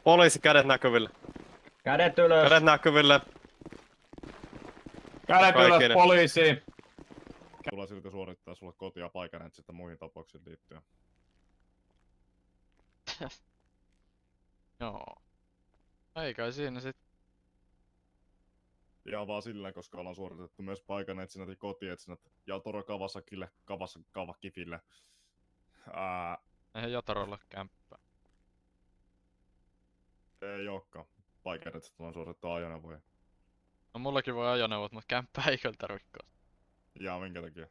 Poliisi, kädet näkyville. Kädet ylös! Kädet näkyville. Kädet ylös, Kaikille. poliisi! Tulee silti suorittaa sulle koti- ja paikan sitten muihin tapauksiin liittyen. Joo. Ei kai siinä sit. Ihan vaan sillä, koska ollaan suoritettu myös paikan etsinnät ja kotietsinnät. Ja Toro Kawasakille, Kawakifille. Eihän Jatarolla kämppää. Ei ookaan. Paikan etsinnät ollaan suoritettu ajoneuvoja. No mullakin voi ajoneuvot, mut kämppää ei kyllä tarvitse. Ja minkä takia?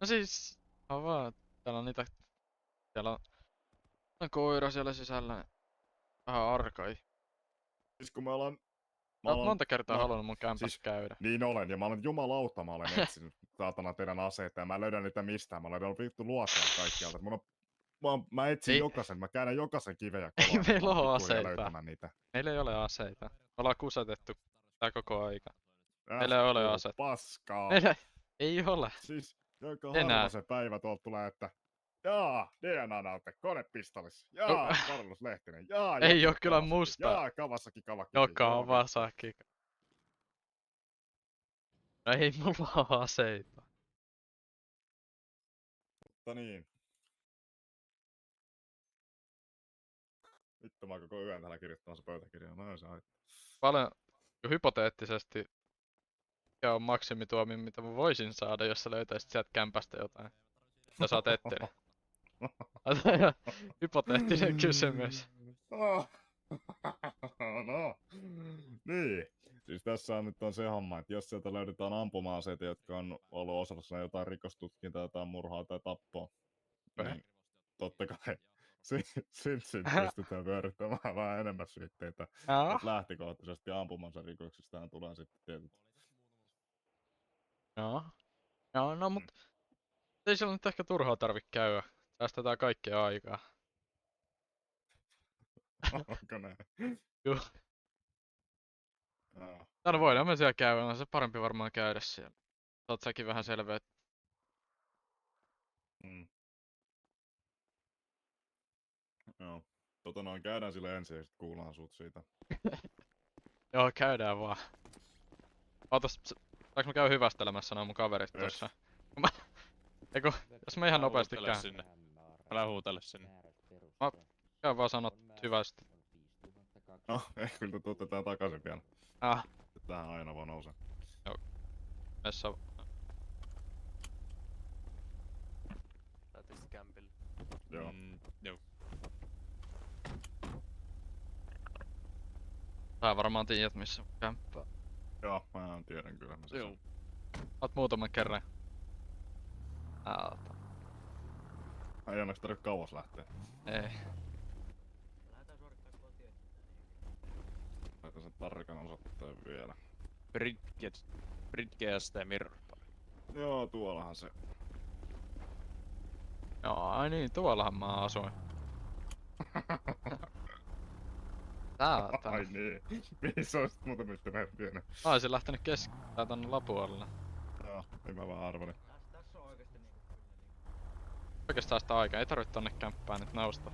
No siis, on vaan, täällä on niitä, siellä on koira siellä sisällä. Vähän arkai. Siis kun me ollaan... Mä oon monta kertaa halunnut mun kämpässä siis käydä. Niin olen, ja mä olen jumalauta, mä olen etsinyt saatana teidän aseita, ja mä en löydä niitä mistään, mä löydän vittu luotia kaikkialta. Mä etsin Ei. jokaisen, mä käännän jokaisen kiven ja Ei kolan, meillä mä oon oo pikkuhiljaa aseita. löytämään niitä. Meillä ei ole aseita. Me ollaan kusetettu tää koko aika. Älä Meillä ei ole puhu asetta. Paskaa. Meillä ei ole. Siis joka Enää. harva se päivä tuolta tulee, että DNA-näyte konepistolissa. Carlos Lehtinen. Ei oo Jokka kyllä Kawasaki. musta. Kawasaki. Joka on Vasaki. No ei mulla oo aseita. Mutta niin. Vittu mä oon koko yön täällä kirjoittamassa pöytäkirjaa. No se haittaa. Paljon hypoteettisesti mikä on maksimituomio, mitä mä voisin saada, jos sä löytäisit sieltä kämpästä jotain. Mitä sä oot etsinyt? Hypoteettinen kysymys. No. Niin. Siis tässä on nyt se homma, että jos sieltä löydetään ampuma-aseita, jotka on ollut osassa jotain rikostutkintaa, jotain murhaa tai tappoa, niin totta kai siitä pystytään vyöryttämään vähän enemmän syytteitä. Mutta lähtökohtaisesti ampumansa rikoksistaan tulee sitten tietysti. Joo, no mut ei siellä nyt ehkä turhaa tarvi käydä. Säästetään kaikkea aikaa. Onko näin? Juu. Joo. No voidaan me siellä käydä, on se parempi varmaan käydä siellä. Saat säkin vähän selvää. Mm. Joo. Noin käydään sille ensin ja sit kuullaan sut siitä. Joo, käydään vaan. Ootas, saanko mä käydä hyvästelemässä noin mun kaverit tossa? Eiku, jos mä ihan nopeasti käyn. Sinne. Älä huutele sinne. Mä käyn vaan sanot hyvästi. No, ei kyllä tuutte tää takaisin vielä. Tähän aina vaan nousee. Messa. Lähtis kämpille. Joo. Joo. Sä varmaan tiedät missä on kämppää. Joo, mä tiedän kyllä. Joo. Oot muutaman kerran. Aalta. Ei onneksi tarvitse kauas lähteä. Ei. Laitan sen tarkan osoitteen vielä. Bridgeast ja Mirror. Joo, tuollahan se. Joo, ai niin, tuollahan mä asuin. Saatana. Ai niin. Missä olisit muuten nyt vienyt? Mä oisin lähtenyt keskitään tonne Lapualle. Joo, ei mä vaan arvelin. Oikeastaan sitä aikaa, ei tarvitse tonne kämppään nyt nousta.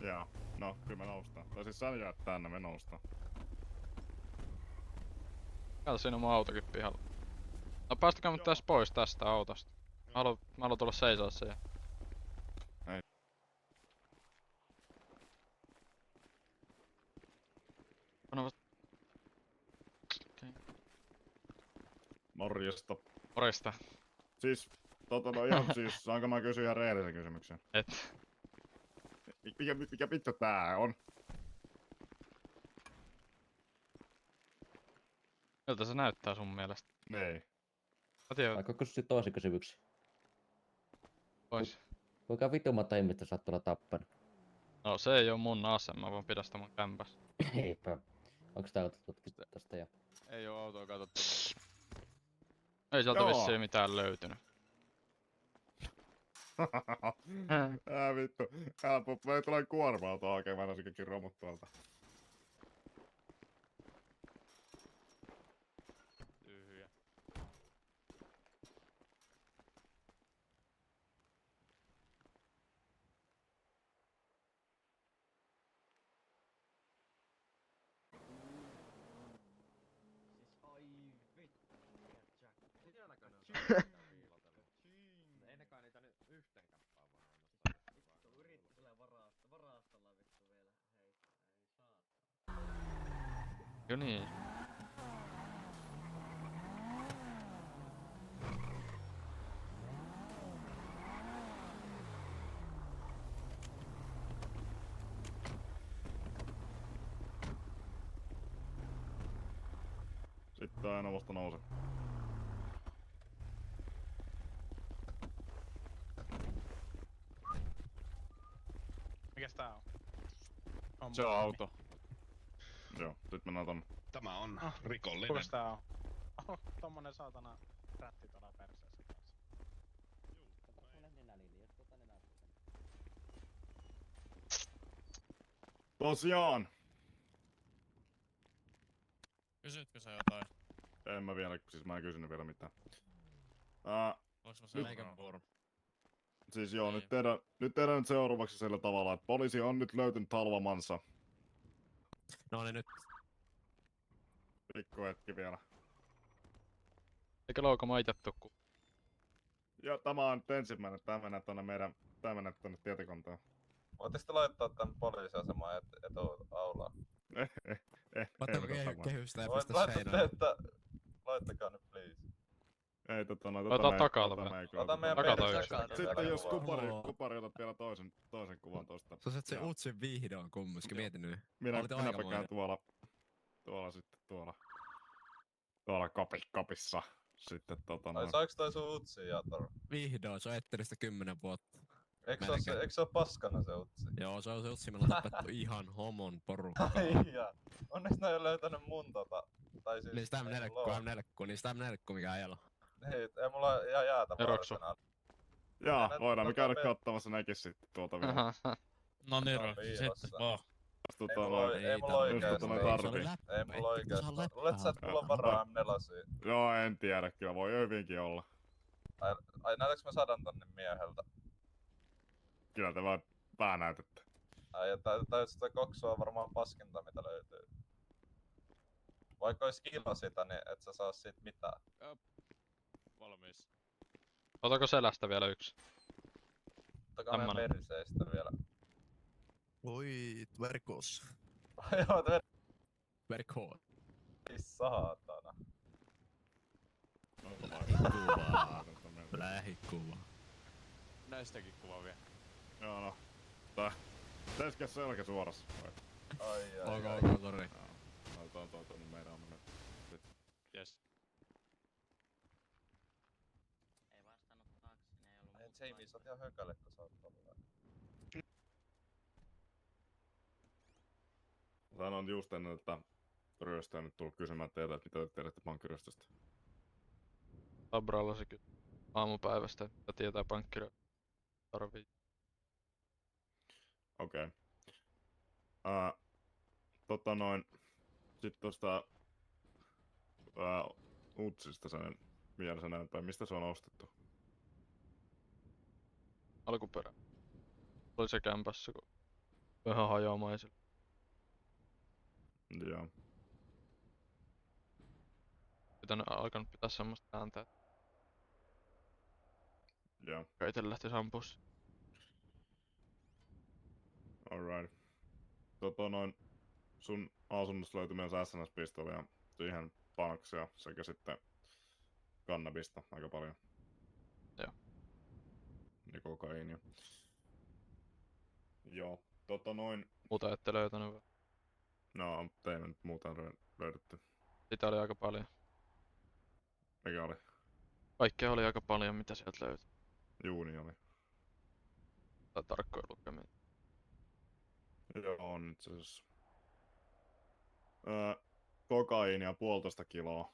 Joo, no kyllä me noustaan. Tai siis sä jäät tänne, me noustaan. Kato, siinä on mun autokin pihalla. No päästäkää mut tässä pois tästä autosta. Mä haluan tulla seisoo siihen. Ei. No, okei. Morjesta. Morjesta. Siis, no ihan siis, saanko mä kysyä ihan rehellisen kysymyksen? Et. Mikä vittu tää on? Miltä se näyttää sun mielestä? Ei. Mä tiedän, Saanko kysyä toisen kysymyksen? pois. Kuinka vitumatta ihmistä sä oot tuolla tappanut? No se ei oo mun ase, mä voin pidä sitä mun kämpässä. Eipä. Onks tää tutkittu tästä jo? Ei oo autoa katsottu. Ei sieltä Joo. vissiin mitään löytynyt. Vittu. Helppo, ei tule kuorma-auto hakemaan asiakin romut tuolta. Tyhjä. Ei ne kai niitä nyt yhteen kappaan vaan anna. Vittu, yritti sillä varastolla vittu vielä. Hei, ei saa. Kyllä niin. Sitten aina vasta nousee. Mikäs tää on? Se on auto. Joo, sit mennään tonne. Tämä on Ah, rikollinen. Kukas tää on? Oho, tommonen saatana rätti tuolla perseessä kanssa. Tosiaan! Kysytkö sä jotain? En mä vielä, siis mä en kysynyt vielä mitään. Onks mä sen meikän vuoro? Siis joo, Niin. nyt tehdään nyt seuraavaksi sillä tavalla, että poliisi on nyt löytynyt halvamansa. No niin nyt. Pikku hetki vielä. Eikä louka maitettu ku. Ja tämä on nyt ensimmäinen, tää menee tonne tietokontoon. Voitteko laittaa tän poliisiaseman etuaulaan? Laitetaanko Ei, kehystä ja Voit pistä laittaa seinään? että... Laittakaa nyt please. ei Otetaan takalta vielä. Ota meidän Takalta perseestä yksi. Sitten jos kuvaa. kupari otat vielä toisen kuvan tosta. Sä oot se Joo. Utsin vihdoin kumminkin, Joo. mieti nyt. Minäpä Olit aikamoinen. käyn tuolla kapissa. Sitten Ai saaks toi sun utsi Jator? Vihdoin, se on ettänyt sitä 10 vuotta. Eikö se oo paskana se utsi? Joo, se on se Utsi, me ollaan tapettu ihan homon porukka. Ai jaa. Onneksi ne ei oo löytänyt mun tai siis... Niin sitä M4, niin sitä M4 mikä ajalla. Hei, ei mulla ihan jäätä Eroksu. varsana. Jaa, Mennään voidaan me käydä me- katsomassa näkin sitten tuolta vielä. Aha, No niin, No, piilossa. sitten vaan. Tota Ei mulla noin. ei mulla tarvi. oikeesti. Tota noin tarvii. Ei mulla oikeesti. Luulet sä, että mulla on varaa M4? Joo, en tiedä, kyllä voi hyvinkin olla. Ai näytäks mä 100 tonnin mieheltä? Kyllä te vaan päänäytätte. Ai ja tää sitä koksua on varmaan paskinta mitä löytyy. Vaikka ois kilo sitä, niin et sä saa siitä mitään. Valmis. otako selästä vielä yksi? Ottakaa meidän Tämmönen. perseestä vielä. Oi, verkos. Joo, Verkko. saatana. Lähikuva. Lähikuva. Näistäkin kuva vielä. Joo no. Teisikö selkä suorassa? Vai? Ok, sori. Joo. Toi meidän on mennyt. Jes. Ei vastannut taakse, ne ei ollut Ei, mut Jamie, sä oot ihan hökälle, kun sä oot tolleen. Sanon just ennen, että ryöstäjä nyt tullut kysymään teiltä, että mitä te tiedätte pankkiryöstöstä. Labralla se kyllä aamupäivästä, että tietää pankkirö tarvii. Okei. Sit tosta Utsista sen mielessä näinpäin. Mistä se on ostettu? Alkuperä. Oli se kämpässä, kun vähän hajoamaisilla. Joo. Alkanut pitää semmoista ääntä, että Joo. itse lähtis ampuus. Alright. Sun asunnosta löytyi myös SNS-pistoli ja siihen panoksia sekä sitten kannabista aika paljon. Joo. Ja kokaiinia. Joo. Muuta ette löytänyt vielä. No, teemme nyt muuta löydetty. Sitä oli aika paljon. Mikä oli? Kaikkea oli aika paljon, mitä sieltä löytyi. Juuni oli. Tai tarkkoja lukemia. Joo, on itse asiassa. Kokaiinia 1,5 kiloa.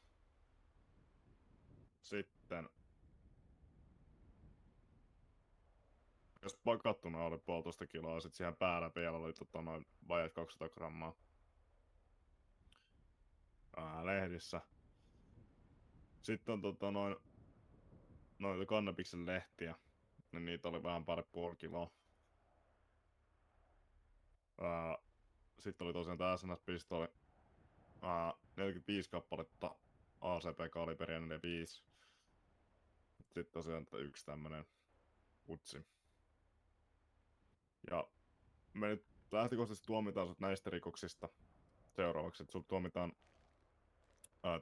Sitten. Jos pakattuna oli 1,5 kiloa, ja sit siihen päällä vielä oli noin vajaat 200 grammaa. Lehdissä. Sitten on noita kannabiksen lehtiä. Ja niitä oli vähän 2,5 kiloa. Sitten oli tosiaan tää SNS-pistoli. 45 kappaletta ACP-kaliberia 45. sitten tosiaan yksi tämmönen kutsi. Ja me nyt lähtökohtaisesti tuomitaan sut näistä rikoksista seuraavaksi, että sut tuomitaan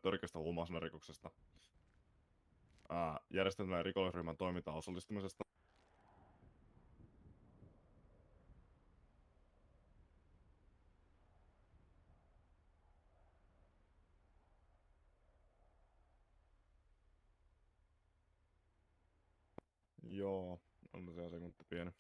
törkeästä huumausainerikoksesta, järjestäytyneen rikollisryhmän toimintaan osallistumisesta, joo, on tosiaan sekunti pieni.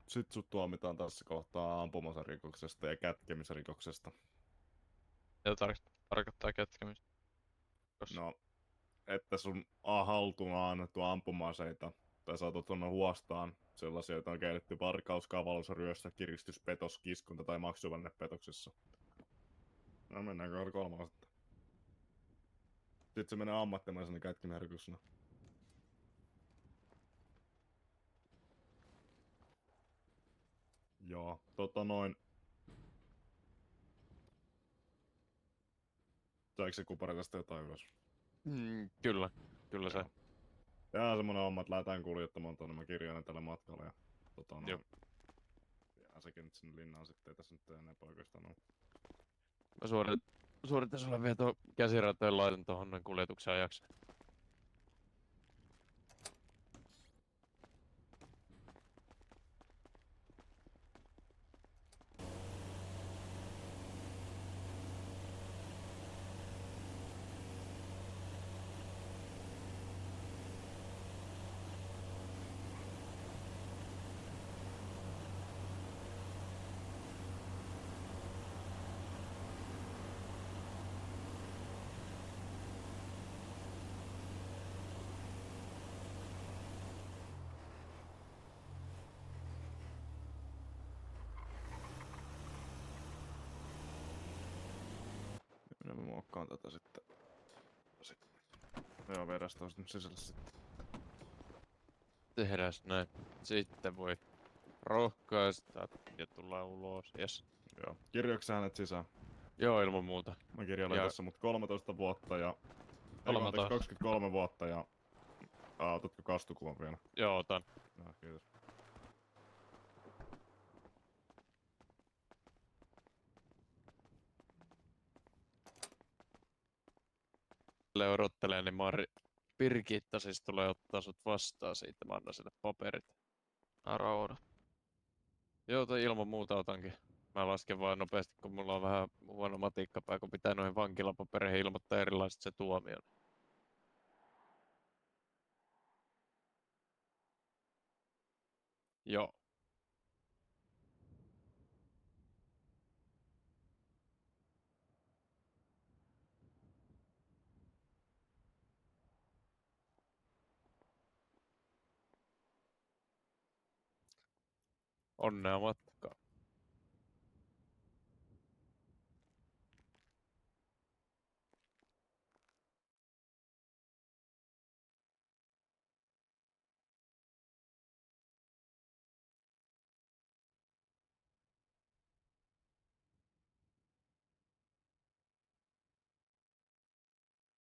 Sit sut tuomitaan tässä kohtaa ampumasarikoksesta ja kätkemisrikoksesta. Ja tarkoittaa kätkemistä. No, että sun haltuun on annettu ampuma-aseita, tai saatot tuonne huostaan sellaisia, joita on käytetty varkaus, kavalus, ryöstö, kiristys, petos, kiskunta tai maksuvälinepetoksessa. No mennään kohta kolmasta. Sitten se menee ammattimaisena kätkemisrikoksena. Joo, saiko se kupari tästä jotain ylös? Kyllä, kyllä se. Ja semmonen homma, että lähdetään kuljettamaan tuonne, mä kirjaan tälle matkalle ja Joo. ja sekin nyt sinne linnaan sitten, ei tässä nyt enempää oikeastaan oo. Mä suoritan sulle vielä tuon käsiratojen laitan tohon noin kuljetuksen ajaksi. Minä mä muokkaan tätä sitten. Joo, vedäs tosta nyt sisälle sitten. Tehdään näin. Sitten voi rohkaista ja tulla ulos. Yes. Joo. Kirjoitko sä hänet sisään? Joo, ilman muuta. Mä kirjailen Ja- tässä mut 13 vuotta ja... 13. 23 vuotta ja... Otatko kastukuvan vielä? Joo, otan. Joo, kiitos. Odottelee, niin Birgitta siis tulee ottaa sut vastaan siitä. Mä annan sille paperit. Rauda. Joo, tai ilman muuta otankin. Mä lasken vaan nopeasti, kun mulla on vähän huono matikkapää, kun pitää noihin vankilapapereihin ilmoittaa erilaiset se tuomio. Joo. Onnea matkaan.